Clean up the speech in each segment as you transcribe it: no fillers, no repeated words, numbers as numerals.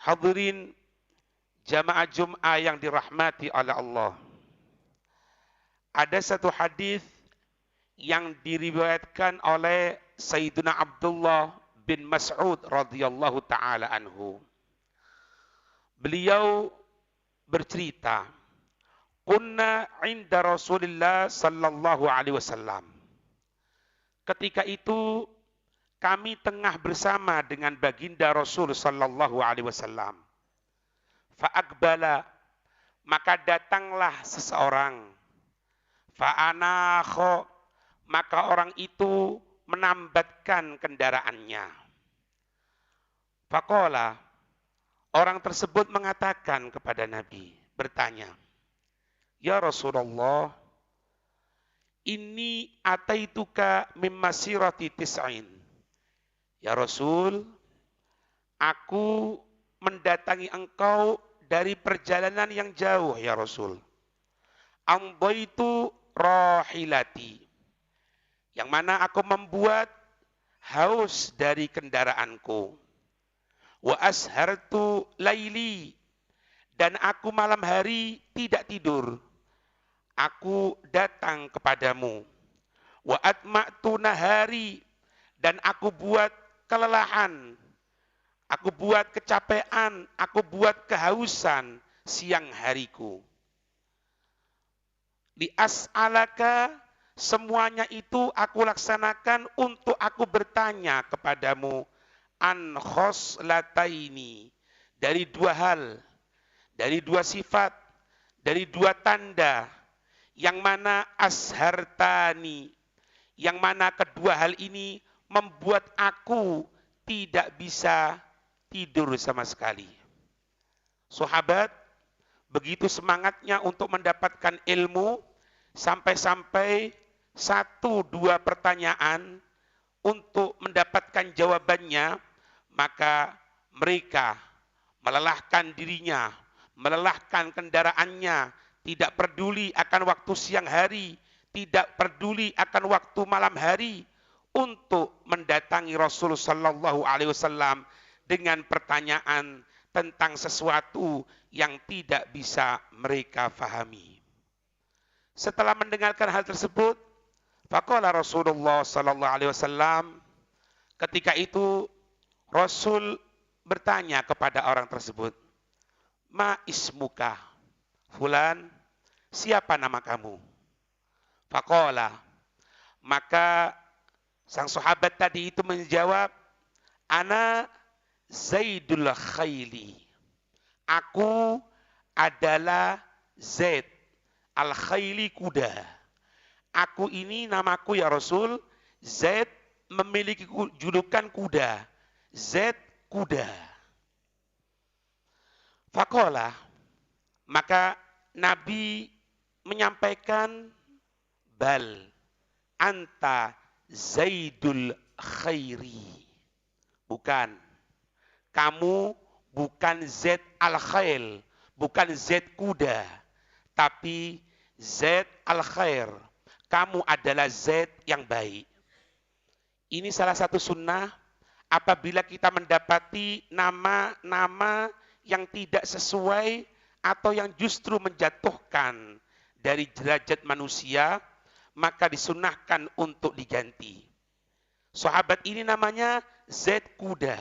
Hadirin jamaah Jum'ah yang dirahmati oleh Allah. Ada satu hadis yang diriwayatkan oleh Sayyidina Abdullah bin Mas'ud radhiyallahu taala anhu. Beliau bercerita, "Kunna 'inda Rasulillah sallallahu alaihi wasallam." Ketika itu kami tengah bersama dengan baginda Rasul sallallahu alaihi wasallam. Fa'akbala, maka datanglah seseorang. Fa'anakho, maka orang itu menambatkan kendaraannya. Faqala, orang tersebut mengatakan kepada Nabi, bertanya, "Ya Rasulullah, inni ataituka min masirati tis'in." Ya Rasul, aku mendatangi engkau dari perjalanan yang jauh, ya Rasul. Amdaitu rahilati, yang mana aku membuat haus dari kendaraanku. Wa ashartu laili, dan aku malam hari tidak tidur. Aku datang kepadamu. Wa atma'tu nahari, dan aku buat kelelahan, aku buat kecapean, aku buat kehausan siang hariku. Li as'alaka, semuanya itu aku laksanakan untuk aku bertanya kepadamu an khoslataini, dari dua hal, dari dua sifat, dari dua tanda, yang mana ashartani, yang mana kedua hal ini membuat aku tidak bisa tidur sama sekali. Sahabat begitu semangatnya untuk mendapatkan ilmu, sampai-sampai satu dua pertanyaan untuk mendapatkan jawabannya, maka mereka melelahkan dirinya, melelahkan kendaraannya, tidak peduli akan waktu siang hari, tidak peduli akan waktu malam hari, untuk mendatangi Rasul sallallahu alaihi wasallam dengan pertanyaan tentang sesuatu yang tidak bisa mereka fahami. Setelah mendengarkan hal tersebut, faqala Rasulullah sallallahu alaihi wasallam, ketika itu Rasul bertanya kepada orang tersebut, "Ma ismuka?" Fulan, siapa nama kamu? Faqala, maka sang sahabat tadi itu menjawab, "Ana Zaidul Khaili." Aku adalah Zaid Al-Khaili, kuda. Aku ini namaku ya Rasul, Zaid memiliki julukan kuda. Zaid kuda. Faqala, maka Nabi menyampaikan, bal anta Zaidul Khairi. Bukan, kamu bukan Zaid Al-Khail, bukan Zaid kuda, tapi Zaid Al-Khair. Kamu adalah Zaid yang baik. Ini salah satu sunnah apabila kita mendapati nama-nama yang tidak sesuai atau yang justru menjatuhkan dari derajat manusia, maka disunnahkan untuk diganti. Sahabat ini namanya Zaid kuda.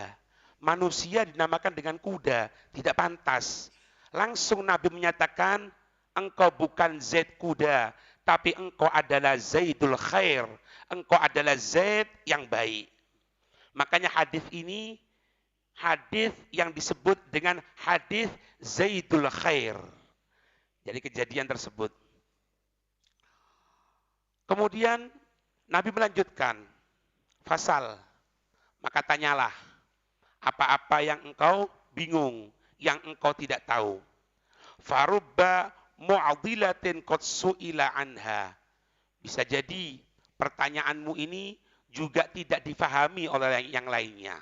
Manusia dinamakan dengan kuda, tidak pantas. Langsung Nabi menyatakan, engkau bukan Zaid kuda, tapi engkau adalah Zaidul Khair. Engkau adalah Zaid yang baik. Makanya hadis ini hadis yang disebut dengan hadis Zaidul Khair. Jadi kejadian tersebut. Kemudian Nabi melanjutkan, fasal, maka tanyalah apa-apa yang engkau bingung, yang engkau tidak tahu. Farubba mu'adilatin qad su'ila anha. Bisa jadi pertanyaanmu ini juga tidak difahami oleh yang lainnya.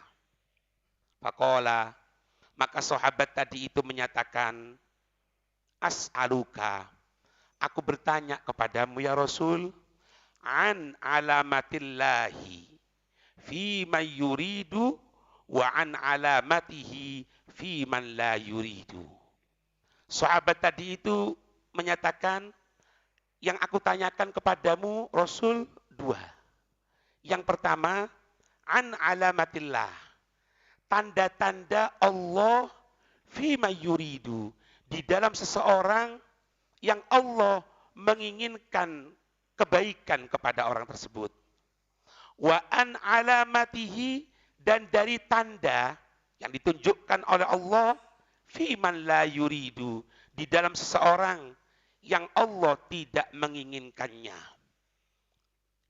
Faqala, maka sahabat tadi itu menyatakan, as'aluka, aku bertanya kepadamu ya Rasul, an alamatillahi fi man yuridu wa an alamatihi fi man la yuridu. Sahabat tadi itu menyatakan, yang aku tanyakan kepadamu Rasul dua. Yang pertama, an alamatillah, tanda-tanda Allah fima yuridu, di dalam seseorang yang Allah menginginkan kebaikan kepada orang tersebut. Wa an alamatihi, dan dari tanda yang ditunjukkan oleh Allah fiman la yuridu, di dalam seseorang yang Allah tidak menginginkannya.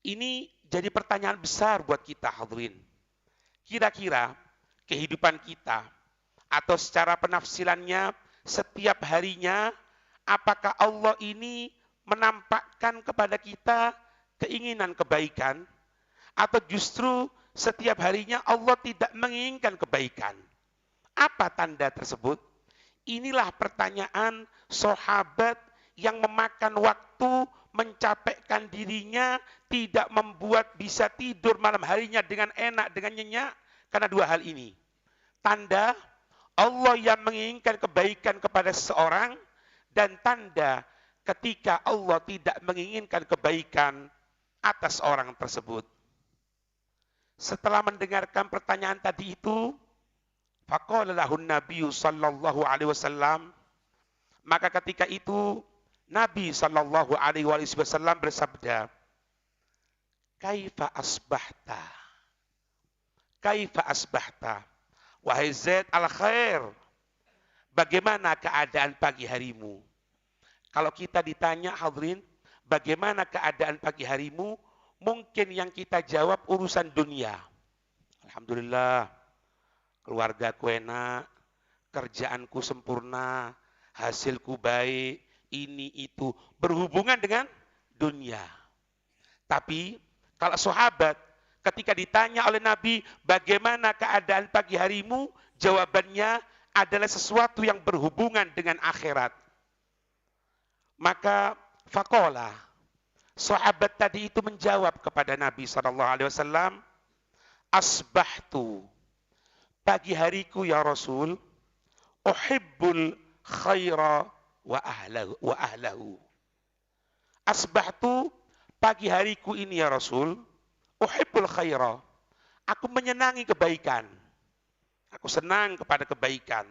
Ini jadi pertanyaan besar buat kita hadirin. Kira-kira kehidupan kita atau secara penafsirannya setiap harinya, apakah Allah ini menampakkan kepada kita keinginan kebaikan, atau justru setiap harinya Allah tidak menginginkan kebaikan? Apa tanda tersebut? Inilah pertanyaan sahabat yang memakan waktu mencapekkan dirinya, tidak membuat bisa tidur malam harinya dengan enak, dengan nyenyak, karena dua hal ini. Tanda Allah yang menginginkan kebaikan kepada seseorang, dan tanda ketika Allah tidak menginginkan kebaikan atas orang tersebut. Setelah mendengarkan pertanyaan tadi itu, faqala lahun nabiyyu sallallahu alaihi wasallam, maka ketika itu Nabi sallallahu alaihi wasallam bersabda, kaifa asbahta? Kaifa asbahta? Wahai Zaid al-Khair, bagaimana keadaan pagi harimu? Kalau kita ditanya hadirin, bagaimana keadaan pagi harimu? Mungkin yang kita jawab urusan dunia. Alhamdulillah, keluargaku enak, kerjaanku sempurna, hasilku baik, ini itu berhubungan dengan dunia. Tapi kalau sahabat ketika ditanya oleh Nabi, bagaimana keadaan pagi harimu? Jawabannya adalah sesuatu yang berhubungan dengan akhirat. Maka faqala, sahabat tadi itu menjawab kepada Nabi SAW, asbahtu, pagi hariku ya Rasul, uhibbul khaira wa ahlahu. Asbahtu, pagi hariku ini ya Rasul, uhibbul khaira, aku menyenangi kebaikan, aku senang kepada kebaikan,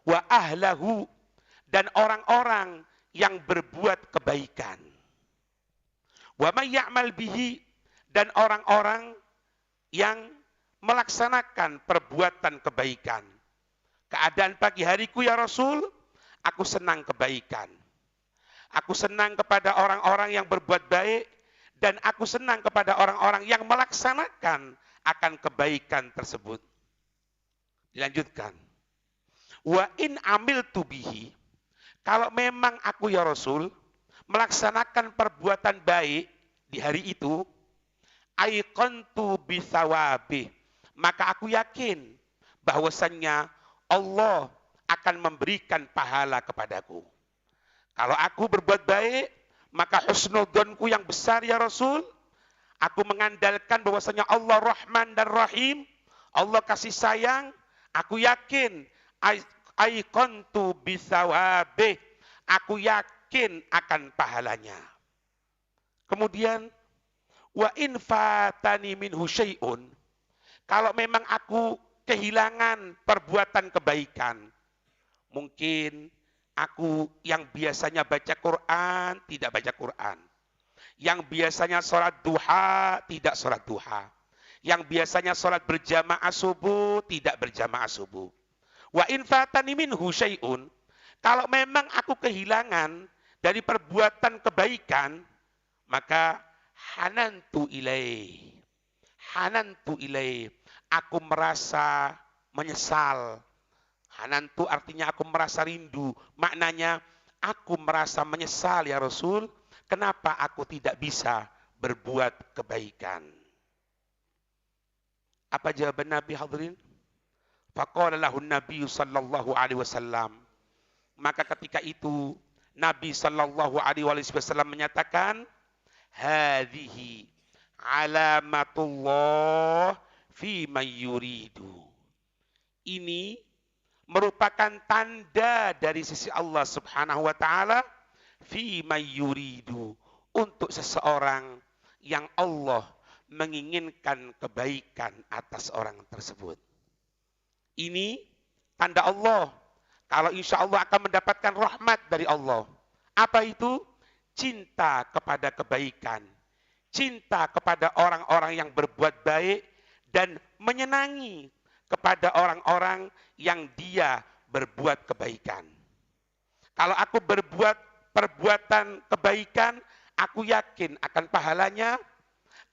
wa ahlahu, dan orang-orang yang berbuat kebaikan, wa may ya'mal bihi, dan orang-orang yang melaksanakan perbuatan kebaikan. Keadaan pagi hariku ya Rasul, aku senang kebaikan. Aku senang kepada orang-orang yang berbuat baik, dan aku senang kepada orang-orang yang melaksanakan akan kebaikan tersebut. Dilanjutkan. Wa in amiltu bihi, kalau memang aku ya Rasul melaksanakan perbuatan baik di hari itu, aiqantu bisawabi, maka aku yakin bahwasannya Allah akan memberikan pahala kepadaku. Kalau aku berbuat baik, maka husnudzonku yang besar ya Rasul, aku mengandalkan bahwasanya Allah Rahman dan Rahim, Allah kasih sayang, aku yakin aiqantu bisawabi, aku yakin akan pahalanya. Kemudian wa in fatani minhu syai'un, kalau memang aku kehilangan perbuatan kebaikan, mungkin aku yang biasanya baca Quran tidak baca Quran, yang biasanya sholat duha tidak sholat duha, yang biasanya sholat berjamaah subuh tidak berjamaah subuh. Wa in fatani minhu syai'un, kalau memang aku kehilangan dari perbuatan kebaikan, maka hanantu ilaih, aku merasa menyesal. Hanantu artinya aku merasa rindu, maknanya aku merasa menyesal ya Rasul, kenapa aku tidak bisa berbuat kebaikan. Apa jawaban Nabi hadirin? Faqala lahun Nabi sallallahu alaihi wasallam, maka ketika itu Nabi sallallahu alaihi wasallam menyatakan, hadhihi alamatullah fi man yuridu, ini merupakan tanda dari sisi Allah Subhanahu wa taala fi may yuridu, untuk seseorang yang Allah menginginkan kebaikan atas orang tersebut. Ini tanda Allah kalau insya Allah akan mendapatkan rahmat dari Allah. Apa itu? Cinta kepada kebaikan, cinta kepada orang-orang yang berbuat baik, dan menyenangi kepada orang-orang yang dia berbuat kebaikan. Kalau aku berbuat perbuatan kebaikan, aku yakin akan pahalanya.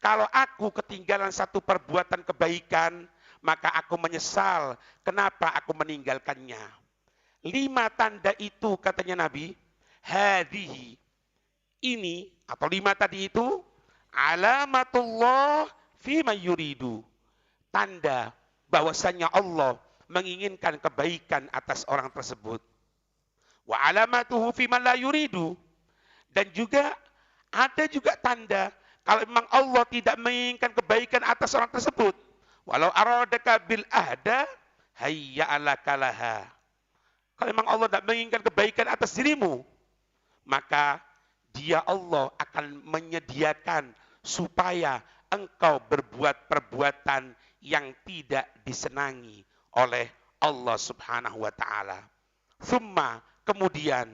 Kalau aku ketinggalan satu perbuatan kebaikan, maka aku menyesal kenapa aku meninggalkannya. 5 tanda itu katanya Nabi, hadhihi, ini atau 5 tadi itu, alamatullah fi man yuridu, tanda bahwasanya Allah menginginkan kebaikan atas orang tersebut. Wa alamatuhu fi man la yuridu, dan juga ada juga tanda kalau memang Allah tidak menginginkan kebaikan atas orang tersebut. Walau aradaka bil ahda hayya alakalaha. Kalau memang Allah tidak menginginkan kebaikan atas dirimu, maka dia Allah akan menyediakan supaya engkau berbuat perbuatan yang tidak disenangi oleh Allah Subhanahu wa taala. Summa, kemudian,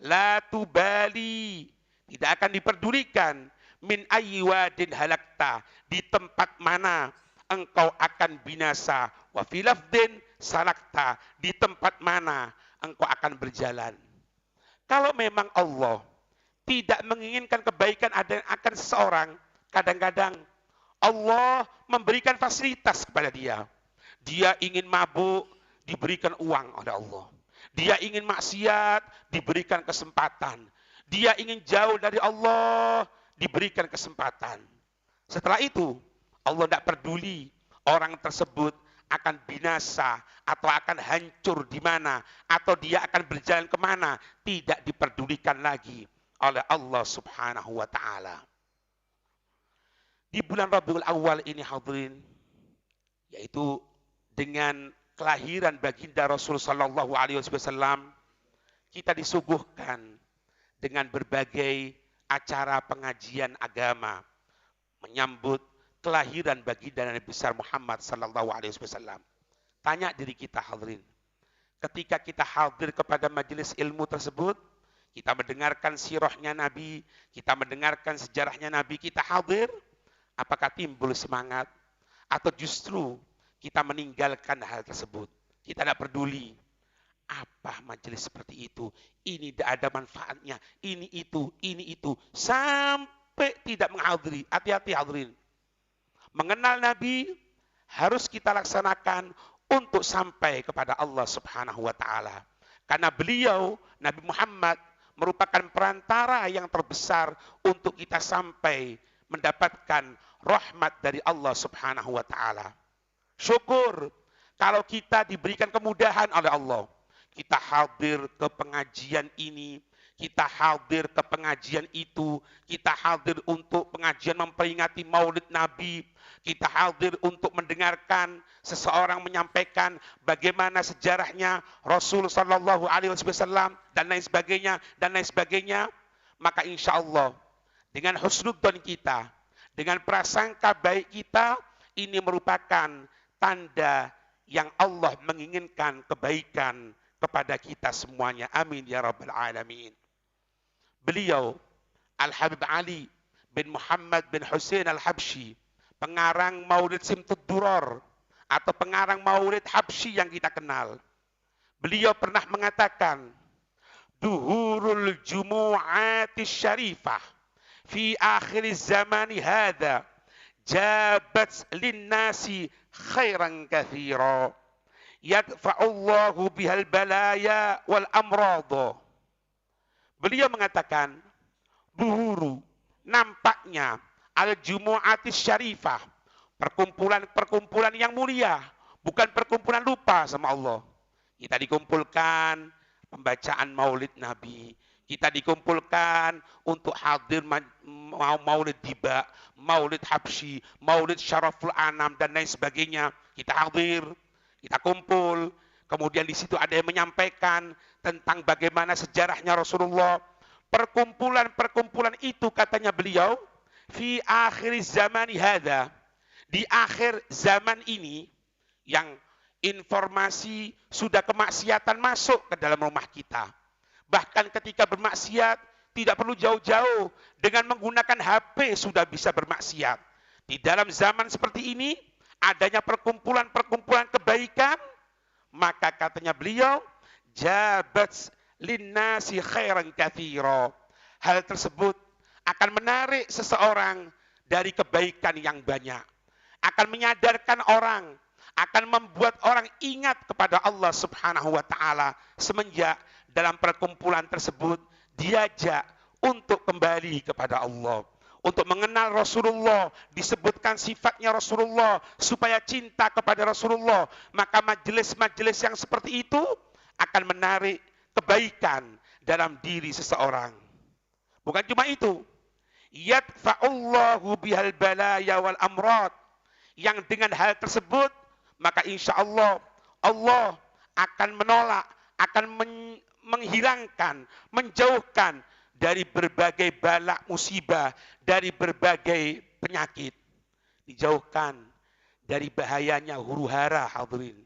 la tubali, tidak akan diperdulikan, min ayyi wadin halakta, di tempat mana engkau akan binasa, wa fi lafdin salakta, di tempat mana engkau akan berjalan. Kalau memang Allah tidak menginginkan kebaikan akan seseorang, kadang-kadang Allah memberikan fasilitas kepada dia. Dia ingin mabuk, diberikan uang oleh Allah. Dia ingin maksiat, diberikan kesempatan. Dia ingin jauh dari Allah, diberikan kesempatan. Setelah itu, Allah tidak peduli orang tersebut akan binasa atau akan hancur di mana, atau dia akan berjalan kemana, tidak diperdulikan lagi oleh Allah Subhanahu wa taala. Di bulan Rabiul Awal ini hadirin, yaitu dengan kelahiran baginda Rasul sallallahu alaihi wasallam, kita disuguhkan dengan berbagai acara pengajian agama menyambut kelahiran baginda Nabi besar Muhammad sallallahu alaihi wasallam. Tanya diri kita hadirin, ketika kita hadir kepada majelis ilmu tersebut, kita mendengarkan sirahnya Nabi, kita mendengarkan sejarahnya Nabi, kita hadir, apakah timbul semangat? Atau justru kita meninggalkan hal tersebut? Kita tidak peduli. Apa majelis seperti itu? Ini tidak ada manfaatnya. Ini itu. Sampai tidak menghadiri. Hati-hati hadirin. Mengenal Nabi harus kita laksanakan untuk sampai kepada Allah Subhanahu wa taala. Karena beliau, Nabi Muhammad, merupakan perantara yang terbesar untuk kita sampai mendapatkan rahmat dari Allah Subhanahu wa taala. Syukur kalau kita diberikan kemudahan oleh Allah. Kita hadir ke pengajian ini, kita hadir ke pengajian itu, kita hadir untuk pengajian memperingati Maulid Nabi, kita hadir untuk mendengarkan seseorang menyampaikan bagaimana sejarahnya Rasul sallallahu alaihi wasallam dan lain sebagainya, maka insya Allah dengan husnudzon kita, dengan prasangka baik kita, ini merupakan tanda yang Allah menginginkan kebaikan kepada kita semuanya. Amin ya rabbal alamin. Beliau Al-Habib Ali bin Muhammad bin Hussein Al-Habsyi, pengarang Maulid Simtud Duror atau pengarang Maulid Habsyi yang kita kenal. Beliau pernah mengatakan, duhurul jumu'ati syarifah fi akhir zamani hadha jabat linnasi khairan kathira yadfa'ullahu bihal balaya wal amradha. Beliau mengatakan, buhuru, nampaknya al-jumu'ati syarifah, perkumpulan-perkumpulan yang mulia, bukan perkumpulan lupa sama Allah. Kita dikumpulkan pembacaan Maulid Nabi, kita dikumpulkan untuk hadir Maulid Diba, Maulid Habsyi, Maulid Syaraful Anam dan lain sebagainya. Kita hadir, kita kumpul, Kemudian di situ ada yang menyampaikan tentang bagaimana sejarahnya Rasulullah. Perkumpulan-perkumpulan itu katanya beliau, fi akhir zaman hada, di akhir zaman ini yang informasi sudah kemaksiatan masuk ke dalam rumah kita. Bahkan ketika bermaksiat tidak perlu jauh-jauh, dengan menggunakan HP sudah bisa bermaksiat. Di dalam zaman seperti ini adanya perkumpulan-perkumpulan kebaikan, maka katanya beliau, jabat linnasi khairan katsira. Hal tersebut akan menarik seseorang dari kebaikan yang banyak, akan menyadarkan orang, akan membuat orang ingat kepada Allah Subhanahu wa taala semenjak dalam perkumpulan tersebut diajak untuk kembali kepada Allah, untuk mengenal Rasulullah, disebutkan sifatnya Rasulullah supaya cinta kepada Rasulullah. Maka majelis-majelis yang seperti itu akan menarik kebaikan dalam diri seseorang. Bukan cuma itu, yadfa'ullahu bihal balaya wal amrad, yang dengan hal tersebut maka insya Allah Allah akan menolak, akan menghilangkan, menjauhkan dari berbagai bala musibah, dari berbagai penyakit. Dijauhkan dari bahayanya huru-hara, hadirin.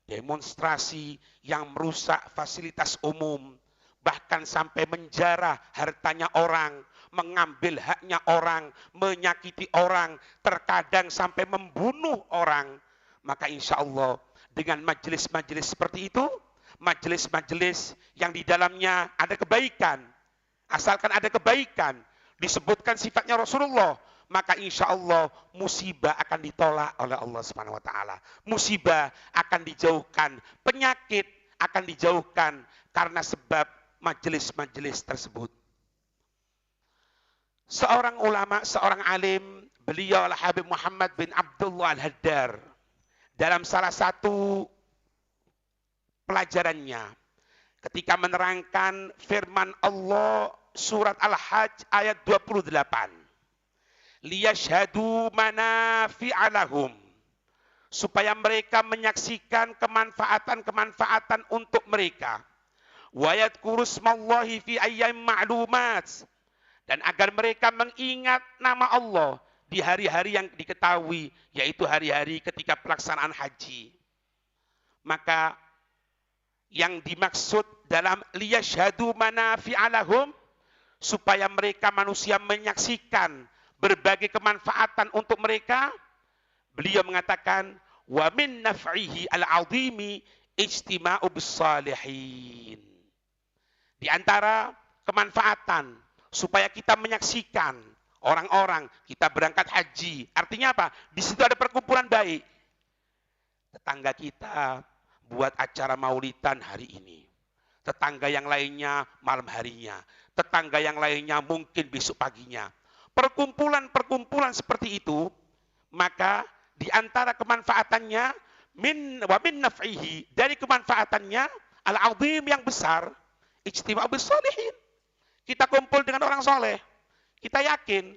Demonstrasi yang merusak fasilitas umum, bahkan sampai menjarah hartanya orang, mengambil haknya orang, menyakiti orang, terkadang sampai membunuh orang. Maka insya Allah dengan majelis-majelis seperti itu, majelis-majelis yang di dalamnya ada kebaikan, asalkan ada kebaikan, disebutkan sifatnya Rasulullah, maka insya Allah musibah akan ditolak oleh Allah Subhanahu wa taala. Musibah akan dijauhkan, penyakit akan dijauhkan karena sebab majelis-majelis tersebut. Seorang ulama, seorang alim, beliau Al-Habib Muhammad bin Abdullah Al-Haddar, dalam salah satu pelajarannya ketika menerangkan firman Allah surat Al-Hajj ayat 28, liyashhadu manafi'a lahum, supaya mereka menyaksikan kemanfaatan-kemanfaatan untuk mereka, wa yadhkuru smallahi fi ayyam ma'lumat, dan agar mereka mengingat nama Allah di hari-hari yang diketahui, yaitu hari-hari ketika pelaksanaan haji. Maka yang dimaksud dalam liyashhadu manafi'a lahum, supaya mereka manusia menyaksikan berbagai kemanfaatan untuk mereka, beliau mengatakan wa min naf'ihi al-'azimi ijtima'u bis-salihin. Di antara kemanfaatan supaya kita menyaksikan orang-orang, kita berangkat haji, artinya apa? Di situ ada perkumpulan baik. Tetangga kita buat acara maulidan hari ini, tetangga yang lainnya malam harinya, tetangga yang lainnya mungkin besok paginya. Perkumpulan-perkumpulan seperti itu, maka di antara kemanfaatannya wa min naf'ihi, dari kemanfaatannya al-'azim yang besar, ijtima'u bis-shalihin. Kita kumpul dengan orang soleh. Kita yakin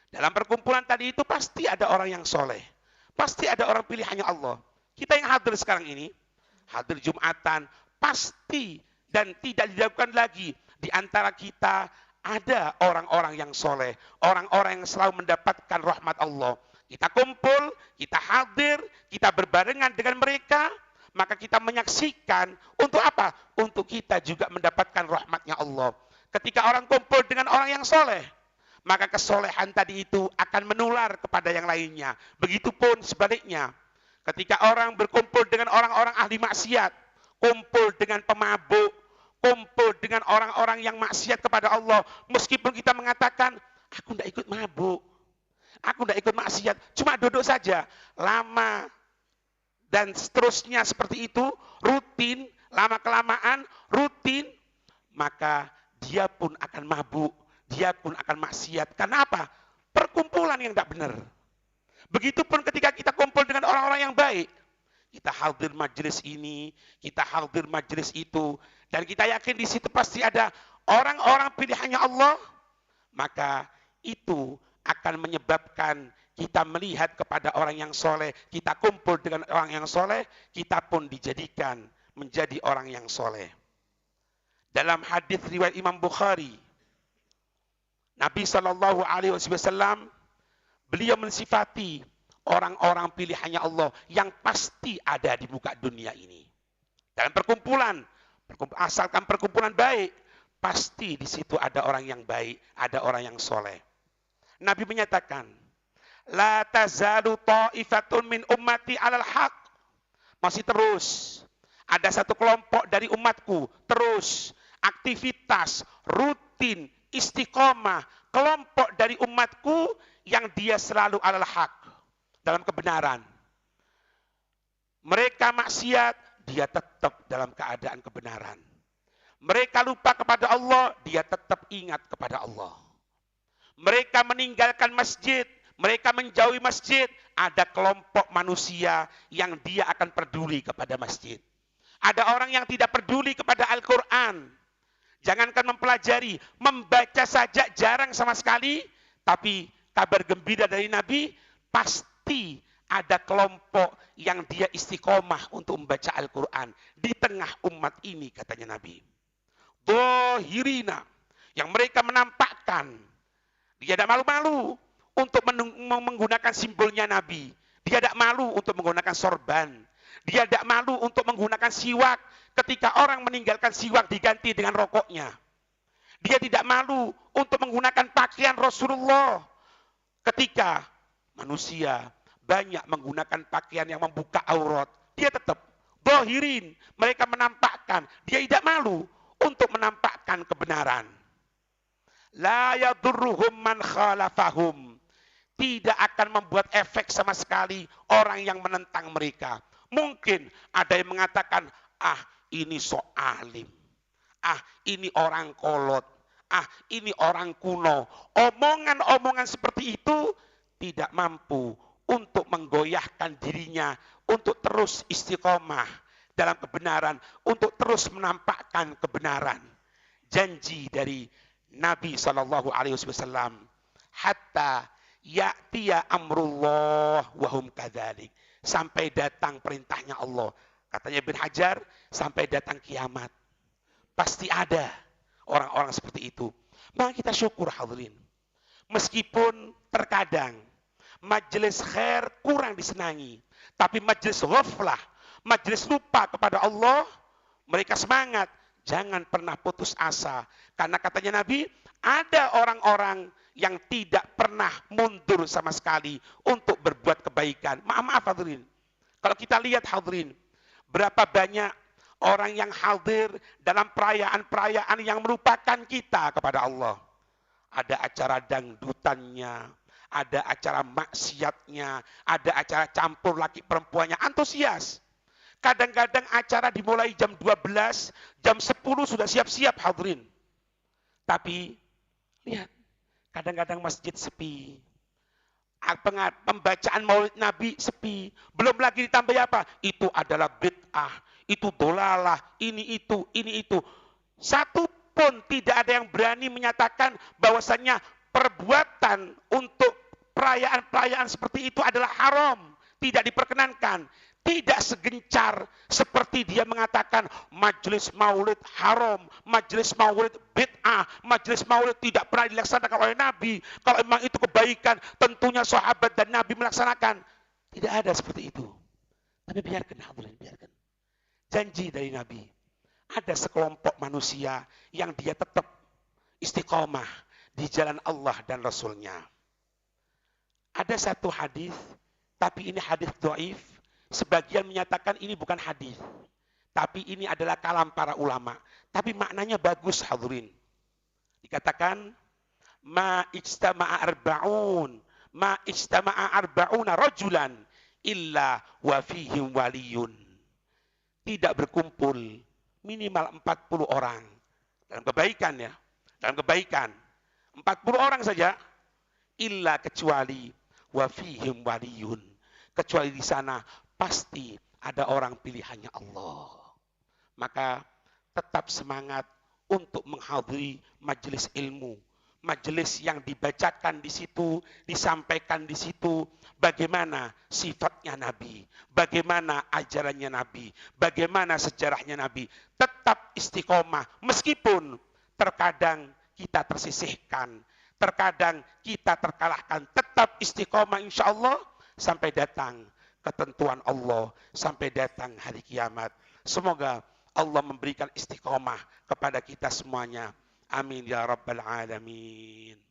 dalam perkumpulan tadi itu pasti ada orang yang soleh, pasti ada orang pilihannya Allah. Kita yang hadir sekarang ini, hadir Jumatan, pasti dan tidak diragukan lagi di antara kita ada orang-orang yang soleh, orang-orang yang selalu mendapatkan rahmat Allah. Kita kumpul, kita hadir, kita berbarengan dengan mereka, maka kita menyaksikan untuk apa? Untuk kita juga mendapatkan rahmatnya Allah. Ketika orang kumpul dengan orang yang soleh, maka kesolehan tadi itu akan menular kepada yang lainnya. Begitupun sebaliknya, ketika orang berkumpul dengan orang-orang ahli maksiat, kumpul dengan pemabuk, kumpul dengan orang-orang yang maksiat kepada Allah, meskipun kita mengatakan, aku tidak ikut mabuk, aku tidak ikut maksiat, cuma duduk saja, lama dan seterusnya seperti itu, rutin, lama-kelamaan, rutin, maka dia pun akan mabuk, dia pun akan maksiat. Karena apa? Perkumpulan yang tidak benar. Begitupun ketika kita kumpul dengan orang-orang yang baik, kita hadir majelis ini, kita hadir majelis itu, dan kita yakin di situ pasti ada orang-orang pilihannya Allah, maka itu akan menyebabkan kita melihat kepada orang yang soleh, kita kumpul dengan orang yang soleh, kita pun dijadikan menjadi orang yang soleh. Dalam hadis riwayat Imam Bukhari, Nabi Shallallahu Alaihi Wasallam beliau mensifati orang-orang pilihannya Allah yang pasti ada di muka dunia ini. Dalam perkumpulan, asalkan perkumpulan baik, pasti di situ ada orang yang baik, ada orang yang soleh. Nabi menyatakan, la tazalu ta'ifatun min ummati alal haq. Masih terus ada satu kelompok dari umatku terus aktivitas rutin istiqomah, kelompok dari umatku yang dia selalu alal haq, dalam kebenaran. Mereka maksiat, dia tetap dalam keadaan kebenaran. Mereka lupa kepada Allah, dia tetap ingat kepada Allah. Mereka meninggalkan masjid, mereka menjauhi masjid, ada kelompok manusia yang dia akan peduli kepada masjid. Ada orang yang tidak peduli kepada Al-Quran. Jangankan mempelajari, membaca saja jarang sama sekali, tapi kabar gembira dari Nabi, pasti ada kelompok yang dia istiqomah untuk membaca Al-Quran di tengah umat ini, katanya Nabi. Dohirina, yang mereka menampakkan, dia tidak malu-malu untuk menggunakan simbolnya Nabi. Dia tidak malu untuk menggunakan sorban. Dia tidak malu untuk menggunakan siwak ketika orang meninggalkan siwak diganti dengan rokoknya. Dia tidak malu untuk menggunakan pakaian Rasulullah ketika manusia banyak menggunakan pakaian yang membuka aurat. Dia tetap dohirin, mereka menampakkan. Dia tidak malu untuk menampakkan kebenaran. La yadurruhum man khalafahum. Tidak akan membuat efek sama sekali orang yang menentang mereka. Mungkin ada yang mengatakan, ini sok alim. Ini orang kolot. Ini orang kuno. Omongan-omongan seperti itu tidak mampu untuk menggoyahkan dirinya, untuk terus istiqomah dalam kebenaran, untuk terus menampakkan kebenaran. Janji dari Nabi Shallallahu Alaihi Wasallam, hatta ya'tiya amrullah wahum kadzalik, sampai datang perintahnya Allah. Katanya Ibn Hajar, sampai datang kiamat. Pasti ada orang-orang seperti itu. Maka kita syukur hadirin. Meskipun terkadang majelis khair kurang disenangi, tapi majelis ghaflah, majelis lupa kepada Allah, mereka semangat. Jangan pernah putus asa. Karena katanya Nabi, ada orang-orang yang tidak pernah mundur sama sekali untuk berbuat kebaikan. Maaf hadirin. Kalau kita lihat hadirin, berapa banyak orang yang hadir dalam perayaan-perayaan yang melupakan kita kepada Allah. Ada acara dangdutannya, ada acara maksiatnya, ada acara campur laki perempuannya, antusias. Kadang-kadang acara dimulai jam 12, jam 10 sudah siap-siap hadirin. Tapi, lihat, kadang-kadang masjid sepi. Pembacaan maulid Nabi sepi. Belum lagi ditambah apa? Itu adalah bid'ah, itu dolalah, ini itu. Satu pun tidak ada yang berani menyatakan bahwasannya perbuatan untuk perayaan-perayaan seperti itu adalah haram, tidak diperkenankan. Tidak segencar seperti dia mengatakan majelis maulid haram, majelis maulid bid'ah, majelis maulid tidak pernah dilaksanakan oleh Nabi. Kalau memang itu kebaikan, tentunya sahabat dan Nabi melaksanakan. Tidak ada seperti itu. Tapi biarkan hadirin, biarkan. Janji dari Nabi. Ada sekelompok manusia yang dia tetap istiqomah di jalan Allah dan Rasulnya. Ada satu hadis, tapi ini hadis dhaif. Sebagian menyatakan ini bukan hadis, tapi ini adalah kalam para ulama. Tapi maknanya bagus hadirin. Dikatakan ma ijtama'a arba'una rajulan illa wa fihim waliyun. Tidak berkumpul minimal 40 orang dalam kebaikan ya. Dalam kebaikan 40 orang saja, illa kecuali wa fihim waliyun. Kecuali di sana pasti ada orang pilihannya Allah. Maka tetap semangat untuk menghadiri majelis ilmu, majelis yang dibacakan di situ, disampaikan di situ, bagaimana sifatnya Nabi, bagaimana ajarannya Nabi, bagaimana sejarahnya Nabi, tetap istiqomah, meskipun terkadang kita tersisihkan, terkadang kita terkalahkan, tetap istiqomah insya Allah, sampai datang ketentuan Allah, sampai datang hari kiamat. Semoga Allah memberikan istiqomah kepada kita semuanya. Amin ya rabbal alamin.